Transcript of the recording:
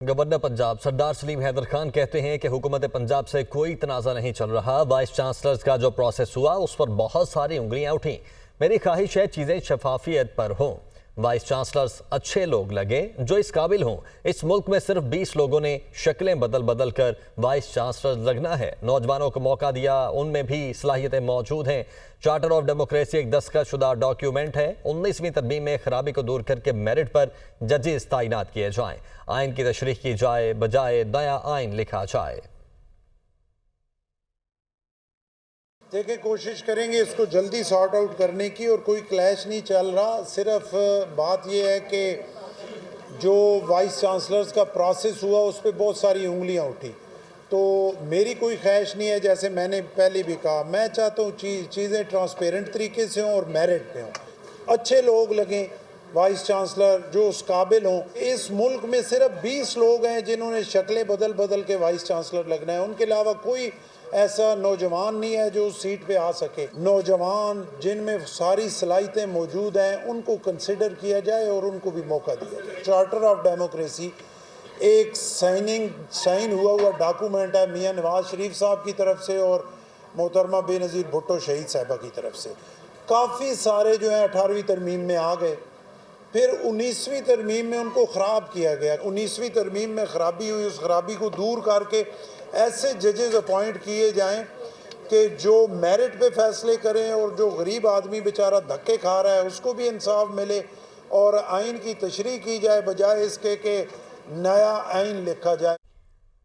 Governor Punjab सरदार सलीम हैदर खान कहते हैं कि हुकूमत पंजाब से कोई तनाज़ा नहीं चल रहा। वाइस चांसलर्स का जो प्रोसेस हुआ उस पर बहुत सारी उंगलियां उठीं। मेरी ख्वाहिश है चीज़ें शफाफियत पर हों, वाइस चांसलर्स अच्छे लोग लगे जो इस काबिल हों। इस मुल्क में सिर्फ 20 लोगों ने शक्लें बदल बदल कर वाइस चांसलर लगना है। नौजवानों को मौका दिया, उनमें भी सलाहियतें मौजूद हैं। चार्टर ऑफ डेमोक्रेसी एक दस्तखतशुदा डॉक्यूमेंट है। 19वीं तरमीम में खराबी को दूर करके मेरिट पर जजेस तैनात किए जाएं, आइन की तशरीह की जाए, बजाय नया आइन लिखा जाए। देखिए, कोशिश करेंगे इसको जल्दी सॉर्ट आउट करने की, और कोई क्लैश नहीं चल रहा। सिर्फ बात यह है कि जो वाइस चांसलर्स का प्रोसेस हुआ उस पर बहुत सारी उंगलियां उठी। तो मेरी कोई ख्वाहिश नहीं है, जैसे मैंने पहले भी कहा, मैं चाहता हूँ चीज़ें ट्रांसपेरेंट तरीके से हों और मेरिट पे हों, अच्छे लोग लगें वाइस चांसलर जो उस काबिल हों। इस मुल्क में सिर्फ 20 लोग हैं जिन्होंने शक्लें बदल बदल के वाइस चांसलर लगना है। उनके अलावा कोई ऐसा नौजवान नहीं है जो उस सीट पे आ सके। नौजवान जिनमें सारी सलाहियतें मौजूद हैं उनको कंसिडर किया जाए और उनको भी मौका दिया जाए। चार्टर ऑफ डेमोक्रेसी एक साइन हुआ डॉक्यूमेंट है मियाँ नवाज शरीफ साहब की तरफ से और मोहतरमा बेनज़ीर भुट्टो शहीद साहबा की तरफ से। काफ़ी सारे जो हैं 18वीं तरमीम में आ गए, फिर 19वीं तरमीम में उनको ख़राब किया गया। 19वीं तरमीम में ख़राबी हुई, उस ख़राबी को दूर करके ऐसे जजेस अपॉइंट किए जाएं कि जो मेरिट पे फैसले करें और जो गरीब आदमी बेचारा धक्के खा रहा है उसको भी इंसाफ मिले, और आइन की तशरीह की जाए बजाय इसके कि नया आइन लिखा जाए।